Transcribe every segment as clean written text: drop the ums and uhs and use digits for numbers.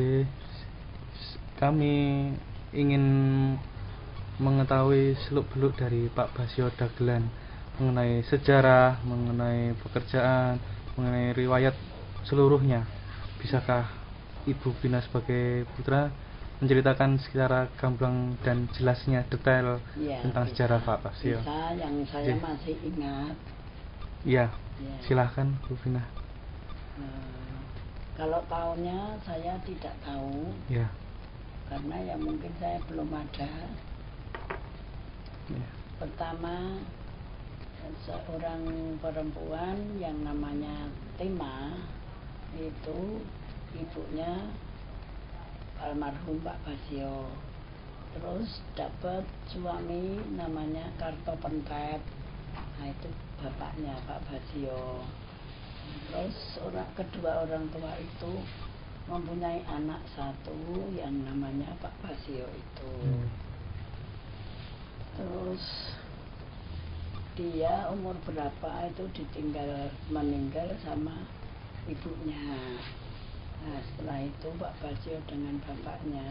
Oke, kami ingin mengetahui seluk-beluk dari Pak Basio Dagelan mengenai sejarah, mengenai pekerjaan, mengenai riwayat seluruhnya. Bisakah Ibu Vina sebagai putra menceritakan secara gamblang dan jelasnya detail ya, tentang bisa, sejarah Pak Basio? bisa, yang saya masih ingat. Iya, silahkan Bu Vina. Kalau tahunnya saya tidak tahu, Ya. karena ya mungkin saya belum ada. Ya. Pertama, seorang perempuan yang namanya Tema, itu ibunya almarhum Pak Basio. Terus dapat suami namanya Kartopentet, nah itu bapaknya Pak Basio. Terus kedua orang tua itu mempunyai anak satu yang namanya Pak Basio itu. Terus dia umur berapa itu meninggal sama ibunya. Nah setelah itu Pak Basio dengan bapaknya,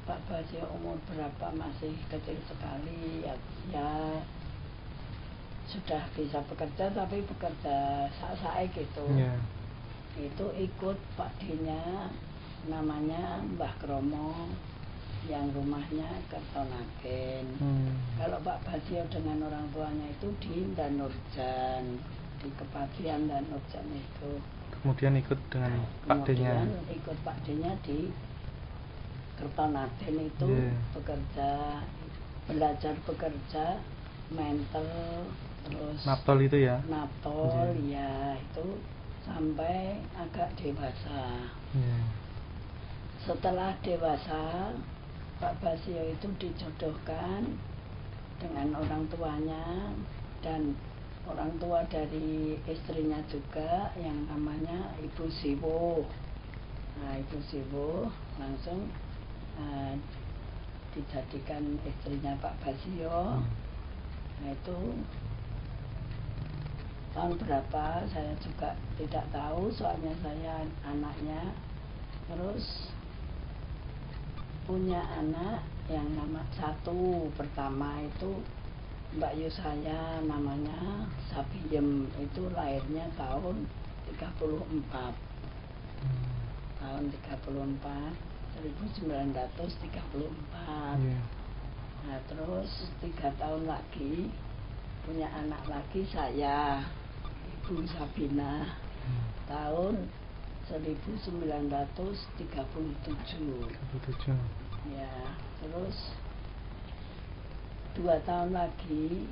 Pak Basio umur berapa masih kecil sekali, ya sudah bisa bekerja, tapi bekerja saat gitu. Itu ikut Pak D-nya namanya Mbah Kromo yang rumahnya Kertonagen. Kalau Pak Basio dengan orang tuanya itu di Danurjan, di Kepatian Danurjan itu. Kemudian ikut dengan Pak D-nya. Kemudian ikut Pak D-nya di Kertonagen itu belajar bekerja mental, terus naptol itu ya. Naptol ya, itu sampai agak dewasa. Setelah dewasa, Pak Basio itu dijodohkan dengan orang tuanya dan orang tua dari istrinya juga yang namanya Ibu Siwo. Nah Ibu Siwo langsung dijadikan istrinya Pak Basio. Nah itu tahun berapa saya juga tidak tahu, soalnya saya anaknya. Terus punya anak yang nama satu pertama itu Mbak Yu saya namanya Sabiem, itu lahirnya tahun 34. Tahun 34, 1934. Nah terus 3 tahun lagi punya anak lagi saya, Ibu Sabina, tahun 1937. Ya, terus 2 tahun lagi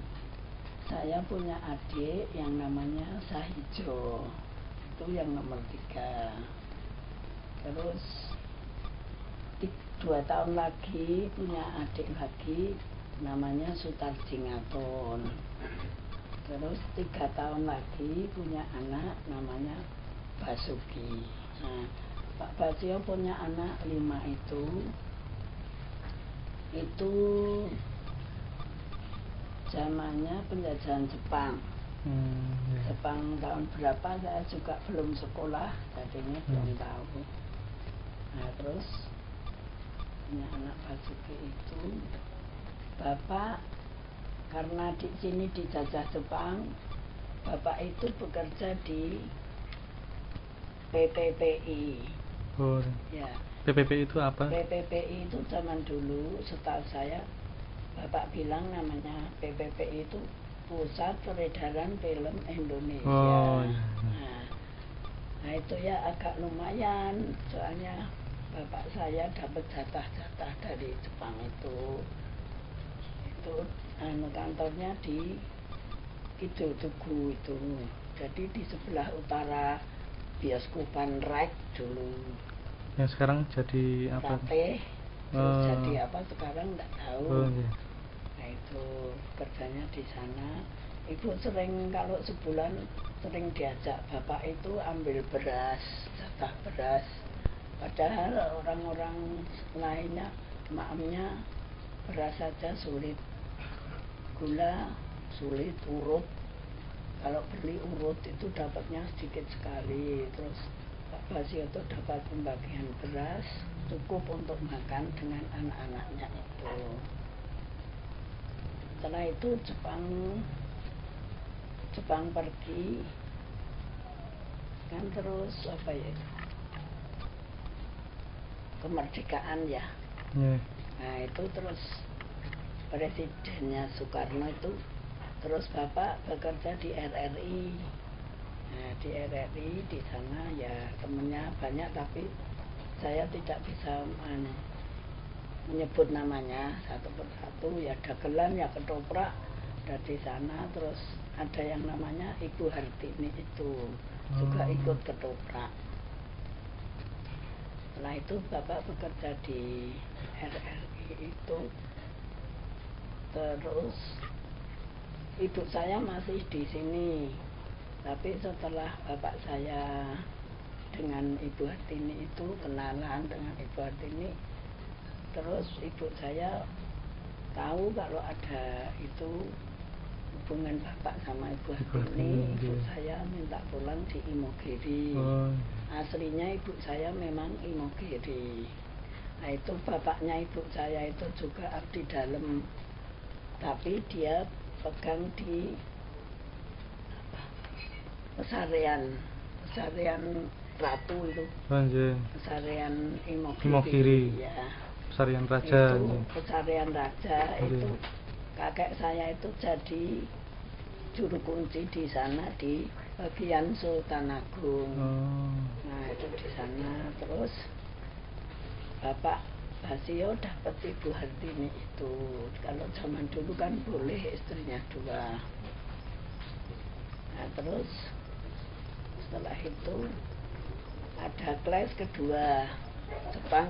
saya punya adik yang namanya Sahijo, itu yang nomor 3. Terus 2 tahun lagi punya adik lagi namanya Sutarjingaton. Terus 3 tahun lagi punya anak namanya Basuki. Nah, Pak Basio punya anak 5 itu zamannya penjajahan Jepang. Jepang tahun berapa saya juga belum sekolah, jadinya belum tahu. Nah terus punya anak Basuki itu, bapak karena di sini dijajah Jepang, bapak itu bekerja di PPPI. Ya. PPPI itu apa? PPPI itu zaman dulu, setahu saya bapak bilang namanya PPPI itu Pusat Peredaran Film Indonesia. Nah itu ya agak lumayan, soalnya bapak saya dapat jatah-jatah dari Jepang itu kantornya di Kidul Tugu itu, jadi di sebelah utara bioskopan Rek dulu. Yang sekarang jadi apa? Terus jadi apa sekarang nggak tahu. Nah itu kerjanya di sana. Ibu sering kalau sebulan sering diajak bapak itu ambil beras, jatah beras. Padahal orang-orang lainnya maamnya beras saja sulit, gula sulit, urut. Kalau beli urut itu dapatnya sedikit sekali. Terus Pak Basio itu dapat pembagian beras cukup untuk makan dengan anak-anaknya itu. Setelah itu Jepang pergi, kan terus apa ya, kemerdekaan ya. Nah itu terus presidennya Soekarno itu terus Bapak bekerja di RRI. Nah di RRI di sana ya temennya banyak, tapi saya tidak bisa menyebut namanya satu persatu. Ya dagelan, ya ketoprak dari sana. Terus ada yang namanya Ibu Hartini itu juga ikut ketoprak. Setelah itu Bapak bekerja di RRI itu, terus ibu saya masih di sini. Tapi setelah bapak saya dengan Ibu Hartini itu kenalan dengan Ibu Hartini, terus ibu saya tahu kalau ada itu hubungan bapak sama Ibu Hartini. Ibu saya minta pulang di Imogiri. Aslinya ibu saya memang Imogiri. Nah itu bapaknya ibu saya itu juga abdi dalam, tapi dia pegang di Pesarian Ratu itu. Pesarian Imogiri. Ya. Pesarian Raja. Itu Pesarian Raja itu kakek saya itu jadi juru kunci di sana di bagian Sultan Agung. Nah itu di sana. Terus Bapak Basio dapat Ibu Hartini itu. Kalau zaman dulu kan boleh istrinya dua. Nah terus setelah itu ada kelas kedua Jepang,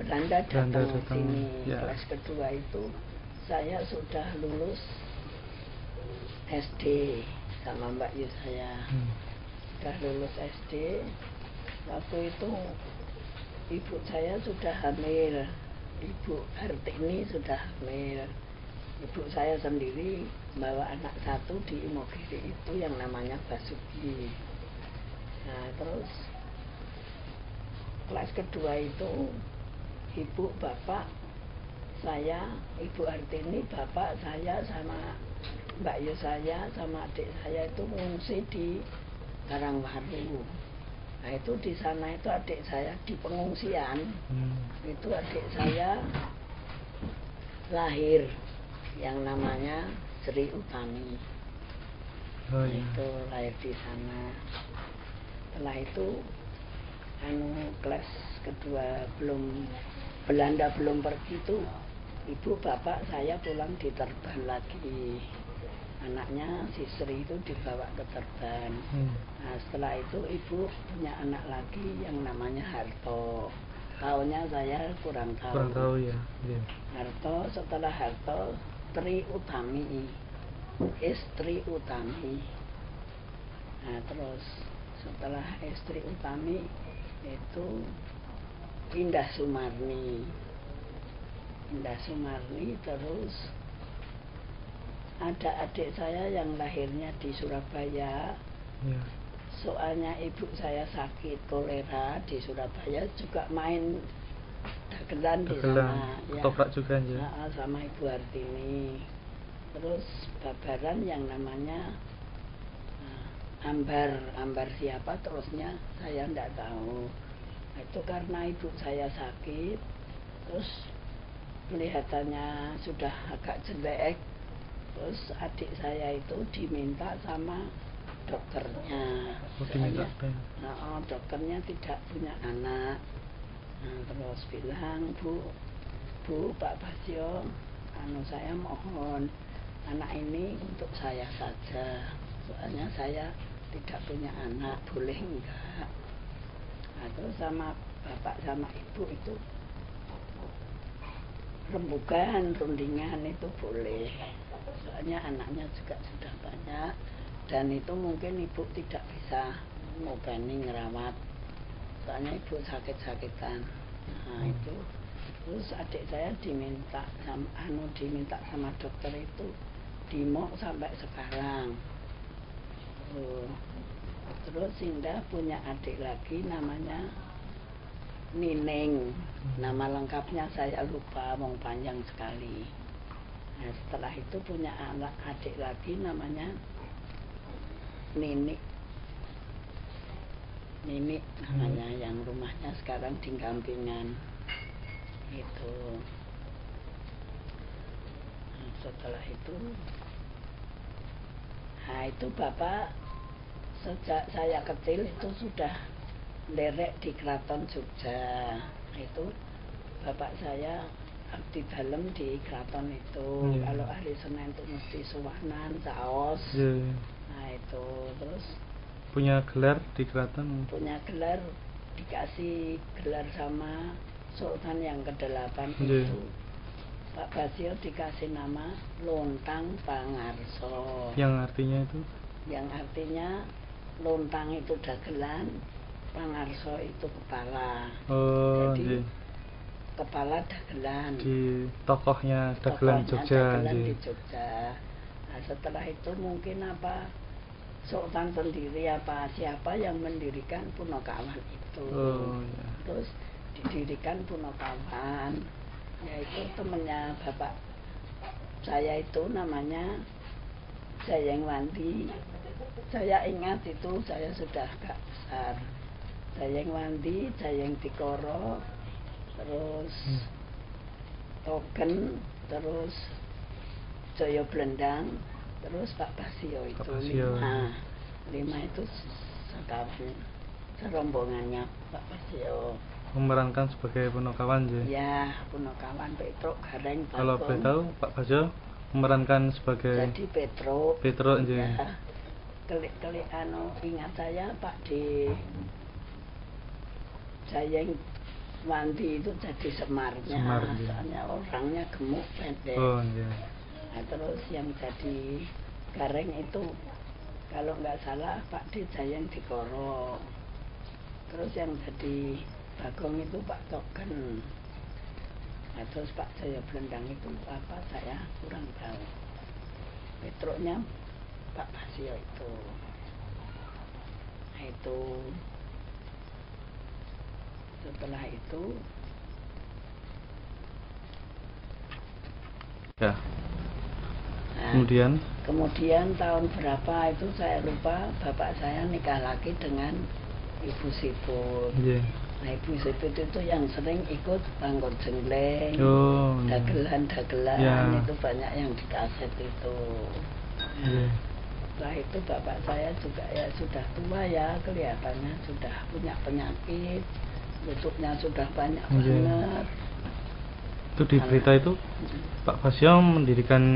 Belanda datang sini. Kelas kedua itu saya sudah lulus SD sama Mbak Yu saya. Sudah lulus SD. Waktu itu ibu saya sudah hamil, Ibu Hartini sudah hamil. Ibu saya sendiri bawa anak satu di Imogiri itu yang namanya Basuki. Nah terus kelas kedua itu ibu bapak saya, Ibu Hartini, bapak saya sama Mbak Yu saya sama adik saya itu mengungsi di Karangwaru. Nah itu di sana itu adik saya di pengungsian. Itu adik saya lahir yang namanya Sri Utami. Itu lahir di sana. Setelah itu kelas kedua Belanda belum pergi itu, ibu bapak saya pulang di Terban lagi. Anaknya si Sri itu dibawa ke Terban. Nah setelah itu ibu punya anak lagi yang namanya Harto. Tahunnya saya kurang tahu ya. Harto, setelah Harto Tri Utami, istri Utami. Nah terus setelah istri Utami itu Indah Sumarni. Terus ada adik saya yang lahirnya di Surabaya. Soalnya ibu saya sakit kolera di Surabaya, juga main dagelan di sana ketoprak juga ya. Sama Ibu Hartini. Terus babaran yang namanya Ambar siapa terusnya saya tidak tahu. Itu karena ibu saya sakit, terus kelihatannya sudah agak jelek. Terus adik saya itu diminta sama dokternya. Soalnya dokternya tidak punya anak. Nah, terus bilang, Bu Pak Basio, saya mohon anak ini untuk saya saja. Soalnya saya tidak punya anak, boleh enggak? Nah, terus sama bapak sama ibu itu rembugan, rundingan itu boleh. Soalnya anaknya juga sudah banyak, dan itu mungkin ibu tidak bisa ngobani ngerawat. Soalnya ibu sakit-sakitan. Nah itu terus adik saya diminta sama dokter itu dimok sampai sekarang. Terus Indah punya adik lagi namanya Nining. Nama lengkapnya saya lupa, wong panjang sekali. Nah, setelah itu punya adik lagi namanya Nini namanya, yang rumahnya sekarang di Gampingan itu. Nah, setelah itu bapak sejak saya kecil itu sudah lerek di Keraton Jogja. Itu bapak saya abdi dalem di keraton itu. Kalau hari Senin itu mesti suwanan, caos. Nah itu terus punya gelar di keraton. Punya gelar, dikasih gelar sama Sultan yang ke-8 itu. Pak Basio dikasih nama Lontang Pangarso. Yang artinya itu? Yang artinya lontang itu dagelan, Pangarso itu kepala. Jadi kepala dagelan. Di tokohnya dagelan Jogja. Dagelan di Jogja. Nah, setelah itu mungkin apa Sultan sendiri apa siapa yang mendirikan Punokawan itu. Terus didirikan Punokawan, yaitu temennya bapak saya itu namanya Jayeng Wandi. Saya ingat itu saya sudah agak besar. Jayeng Wandi, Jayeng Tikoro, terus Token, terus Joyo Blendang, terus Pak Basio itu. Lima itu sekawan serombongannya Pak Basio. Memerankan sebagai Punokawan ya? Ya, Punokawan Petro Gareng. Kalau boleh tahu Pak Basio memerankan sebagai jadi Petro ya. Kelik ingat saya Pak di Jayeng Wandi itu jadi Semarnya. Soalnya orangnya gemuk pendek. Nah, terus yang jadi Gareng itu kalau nggak salah Pak di Jayeng Dikoro. Terus yang jadi Bagong itu Pak Token. Nah, terus Pak Jaya Blendang itu apa saya kurang tahu. Petronya Pak Basio itu. Nah, itu setelah itu ya. Nah, kemudian tahun berapa itu saya lupa, bapak saya nikah lagi dengan Ibu Siput. Nah, Ibu Siput itu yang sering ikut Bangkor Jenggleng, dagelan itu banyak yang di kaset itu. Setelah itu bapak saya juga ya sudah tua ya, kelihatannya sudah punya penyakit, lututnya sudah banyak banget. Itu di berita itu Pak Basio mendirikan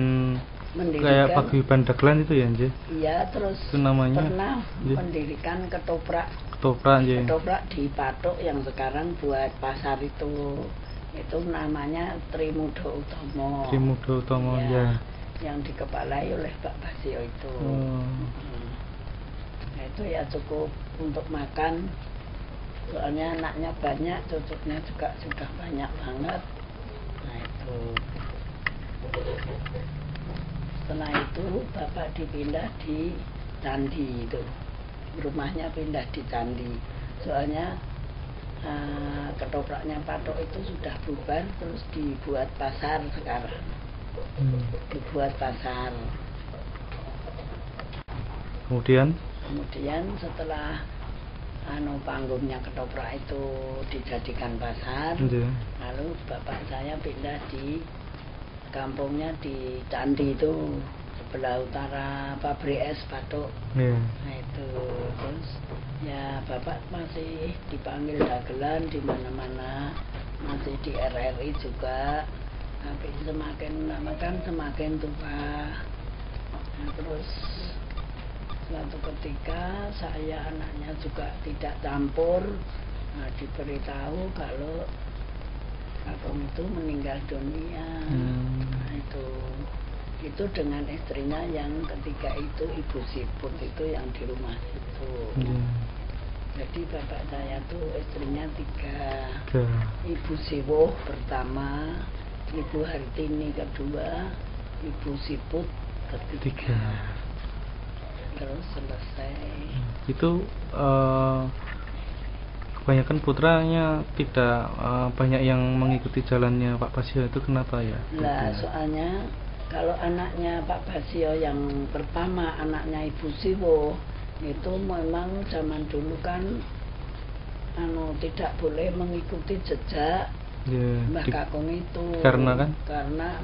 kayak paguyuban dagelan itu ya, Iya, terus itu namanya pernah mendirikan ketoprak di Patok yang sekarang buat pasar itu namanya Trimudo Utomo. Ya. Yang dikepalai oleh Pak Basio itu. Nah, itu ya cukup untuk makan, soalnya anaknya banyak, cucunya juga sudah banyak banget. Nah itu setelah itu bapak dipindah di Candi itu, rumahnya pindah di Candi, soalnya ketopraknya Patok itu sudah bubar, terus dibuat pasar sekarang. Dibuat pasar. Kemudian setelah panggungnya ketoprak itu dijadikan pasar, lalu bapak saya pindah di kampungnya di Candi itu, sebelah utara pabrik es Patok. Nah itu terus ya bapak masih dipanggil dagelan di mana-mana, masih di RRI juga. Tapi semakin lama kan semakin tua. Nah, terus suatu ketika saya anaknya juga tidak campur. Nah, diberitahu kalau kakung itu meninggal dunia. Nah, itu dengan istrinya yang ketiga itu Ibu Siput itu yang di rumah itu. Jadi bapak saya tuh istrinya 3. Ibu Siwoh pertama, Ibu Hartini kedua, Ibu Siput ketiga. terus selesai. Itu kebanyakan putranya tidak banyak yang mengikuti jalannya Pak Basio, itu kenapa ya? Lah soalnya kalau anaknya Pak Basio yang pertama, anaknya Ibu Siwo, itu memang zaman dulu kan tidak boleh mengikuti jejak Mbah Kakung itu. Karena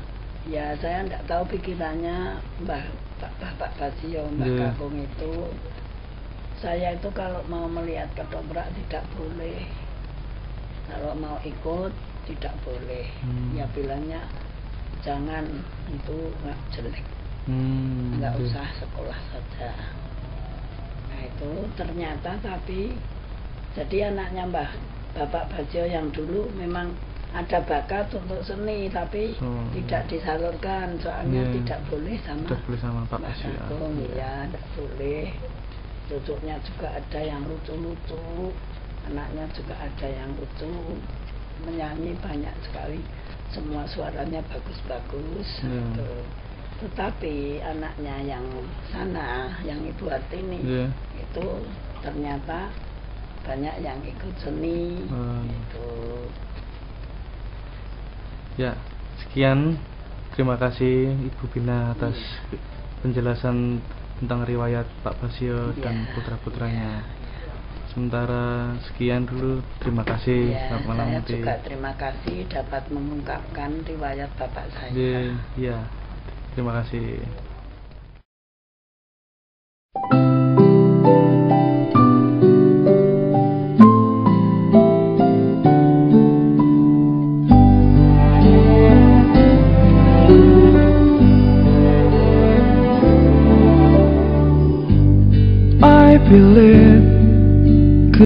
ya saya tidak tahu pikirannya Pak Basio, Mbah Kakung itu. Saya itu kalau mau melihat ketoprak tidak boleh, kalau mau ikut tidak boleh. Ya bilangnya jangan, itu nggak jelek, nggak usah sekolah saja. Nah itu ternyata tapi jadi anaknya Bapak Basio yang dulu memang ada bakat untuk seni, tapi tidak disalurkan soalnya tidak boleh sama Pak Basio. Ya tidak boleh. Cucunya juga ada yang lucu-lucu, anaknya juga ada yang lucu, menyanyi banyak sekali, semua suaranya bagus-bagus. Tetapi anaknya yang sana, yang Ibu Hartini, itu ternyata banyak yang ikut seni. Gitu. Ya, sekian, terima kasih Ibu Bina atas penjelasan tentang riwayat Pak Basio dan putra-putranya. Sementara sekian dulu, terima kasih. Selamat malam. Saya juga terima kasih dapat mengungkapkan riwayat bapak saya. Ya, terima kasih. I believe